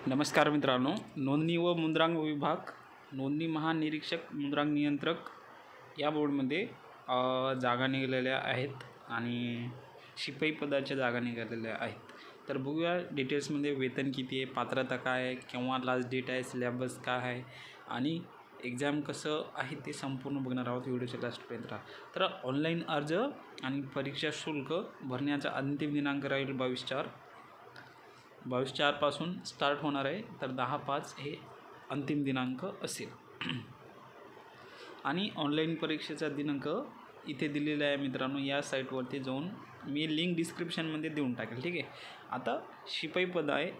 नमस्कार मित्रांनो, नोंदणी व मुद्रांक विभाग, नोंदणी महानिरीक्षक, मुद्रांक नियंत्रक या बोर्डमध्ये जागा निघालेल्या आहेत आणि शिपाई पदाच्या जागा निघालेल्या आहेत. तर बघूया डिटेल्समध्ये वेतन किती आहे, पात्रता काय आहे, केव्हा लास्ट डेट आहे, सिलेबस काय आहे आणि एक्झाम कसं आहे ते संपूर्ण बघणार आहोत व्हिडिओच्या लास्टपर्यंत राहा. तर ऑनलाईन अर्ज आणि परीक्षा शुल्क भरण्याचा अंतिम दिनांक राहील 22/4 पासून स्टार्ट होणार आहे. तर 10/5 हे अंतिम दिनांक असेल आणि ऑनलाईन परीक्षेचा दिनांक इथे दिलेला आहे मित्रांनो. या साईटवरती जाऊन मी लिंक डिस्क्रिप्शनमध्ये देऊन टाकेल, ठीक आहे. आता शिपाई पद आहे,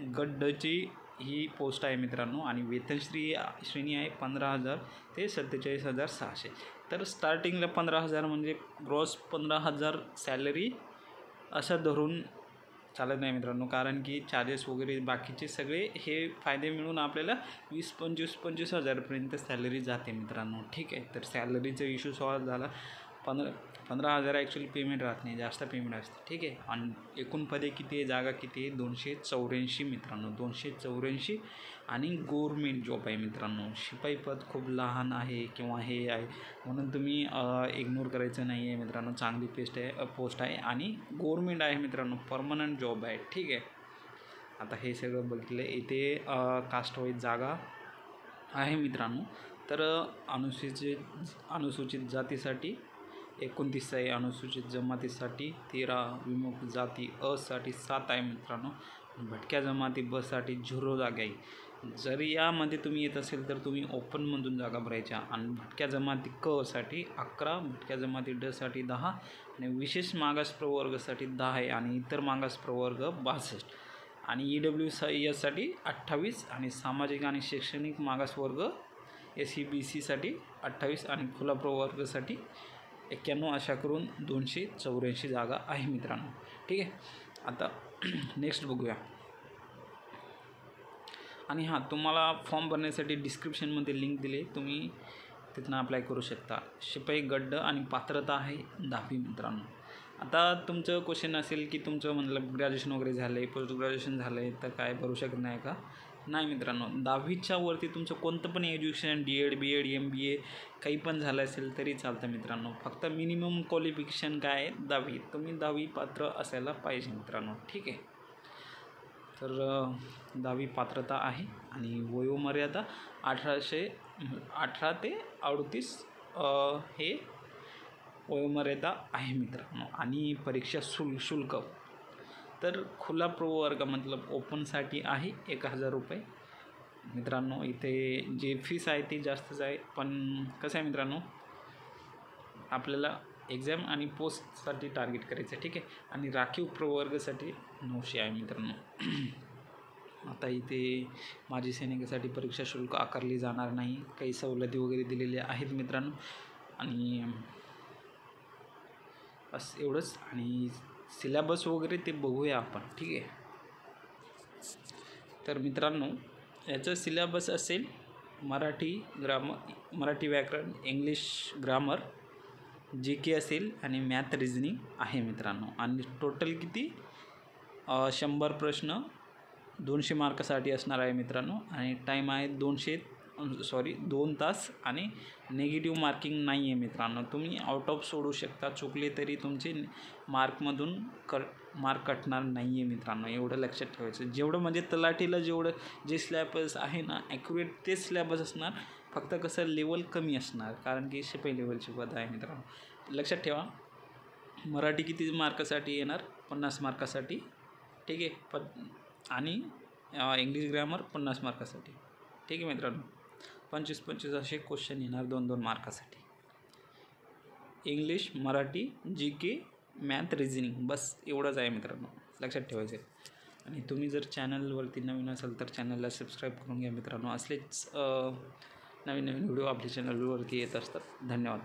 गट ड ची ही पोस्ट आहे मित्रांनो आणि वेतन श्रेणी आहे 15,000 ते 47,600. तर स्टार्टिंगला 15,000 म्हणजे ग्रॉस 15,000 सॅलरी असं धरून चालत नाही मित्रांनो, कारण की चार्जेस वगैरे बाकीचे सगळे हे फायदे मिळून आपल्याला 20-25 हजारपर्यंत सॅलरी जाते मित्रांनो, ठीक आहे. तर सॅलरीचा इश्यू सॉल्व झाला. 15,000 ॲक्च्युली पेमेंट राहत नाही, जास्त पेमेंट असते, ठीक आहे. आणि एकूण पदे किती आहे, जागा किती आहे, 284 मित्रांनो, 284 आणि गव्हर्मेंट जॉब आहे मित्रांनो. शिपाई पद खूप लहान आहे किंवा हे आहे म्हणून तुम्ही इग्नोर करायचं नाही आहे मित्रांनो. चांगली पोस्ट आहे आणि गव्हर्मेंट आहे मित्रांनो, परमनंट जॉब आहे, ठीक आहे. आता हे सगळं बघितलं. इथे कास्ट वाईज जागा आहे मित्रांनो. तर अनुसूचित जातीसाठी 29 आहे, अनुसूचित जमातीसाठी 13, विमुक्त जाती असाठी 7 आहे मित्रांनो. भटक्या जमाती बसाठी 0 जागा आहे. जर यामध्ये तुम्ही येत असेल तर तुम्ही ओपनमधून जागा भरायच्या. आणि भटक्या जमाती क साठी 11, भटक्या जमाती ड साठी 10 आणि विशेष मागास प्रवर्गासाठी 10 आहे आणि इतर मागास प्रवर्ग 62 आणि EWS साठी 28 आणि सामाजिक आणि शैक्षणिक मागासवर्ग SEBC साठी 28 आणि खुला प्रवर्गासाठी 91. अशा करून 284 जागा आहे मित्रांनो, ठीक आहे. आता नेक्स्ट बघूया. आणि हां, तुम्हाला फॉर्म भरण्यासाठी डिस्क्रिप्शनमध्ये लिंक दिले, तुम्ही तिथून अप्लाय करू शकता. शिपाई गट आणि पात्रता आहे 10वी मित्रांनो. आता तुमचं क्वेश्चन असेल की तुमचं म्हणलं ग्रॅज्युएशन वगैरे झालं आहे, पोस्ट ग्रॅज्युएशन झालं आहे, तर काय भरू शकत नाही का? नाही मित्रांनो, 10वीच्या वरती तुमचं कोणतं पण एज्युकेशन DED BEd MBA काही पण झालं असेल तरी चालतं मित्रांनो. फक्त मिनिमम क्वालिफिकेशन काय आहे 10वी. तुम्ही 10वी पात्र असायला पाहिजे मित्रांनो, ठीक आहे. तर 10वी पात्रता आहे आणि वयोमर्यादा 18 ते 38 हे वयोमर्यादा आहे मित्रांनो. आणि परीक्षा शुल्क तर खुला प्रवर्ग मतलब ओपनसाठी आहे 1,000 रुपये मित्रांनो. इथे जे फीस आहे ती जास्तच आहे, पण कसं आहे मित्रांनो, आपल्याला एक्झाम आणि पोस्टसाठी टार्गेट करायचं आहे, ठीक आहे. आणि राखीव प्रवर्गासाठी 900 आहे मित्रांनो. आता इथे माजी सैनिकासाठी परीक्षा शुल्क आकारली जाणार नाही, काही सवलती वगैरे दिलेल्या आहेत मित्रांनो. आणि बस एवढंच. आणि सिलेबस वगैरे ते बघूया आपण, ठीक आहे. तर मित्रांनो, याचं सिलेबस असेल मराठी व्याकरण, इंग्लिश ग्रामर, GK असेल आणि मॅथ रिझनिंग आहे मित्रांनो. आणि टोटल किती 100 प्रश्न 200 मार्कासाठी असणार आहे मित्रांनो. आणि टाईम आहे 2 तास आणि निगेटिव्ह मार्किंग नाही आहे मित्रांनो. तुम्ही आउट ऑफ सोडू शकता, चुकले तरी तुमचे मार्कमधून मार्क कटणार नाही आहे मित्रांनो. एवढं लक्षात ठेवायचं. जेवढं म्हणजे तलाठीला जेवढं जे सिलेबस आहे ना ॲक्युरेट तेच सिलेबस असणार, फक्त कसं लेवल कमी असणार कारण की शिपाई लेवलची पद आहे मित्रांनो. लक्षात ठेवा. मराठी किती मार्कासाठी येणार? 50 मार्कासाठी, ठीक आहे. आणि इंग्लिश ग्रामर 50 मार्कासाठी, ठीक आहे मित्रांनो. 25-25 असे क्वेश्चन येणार 2-2 मार्कासाठी. English, Marathi, GK, math, reasoning, बस एवढंच आहे मित्रांनो, लक्षात ठेवायचं आहे. आणि तुम्ही जर चॅनलवरती नवीन असाल तर चॅनलला सबस्क्राईब करून घ्या मित्रांनो. असलेच नवीन व्हिडिओ आपल्या चॅनलवरती येत असतात. धन्यवाद.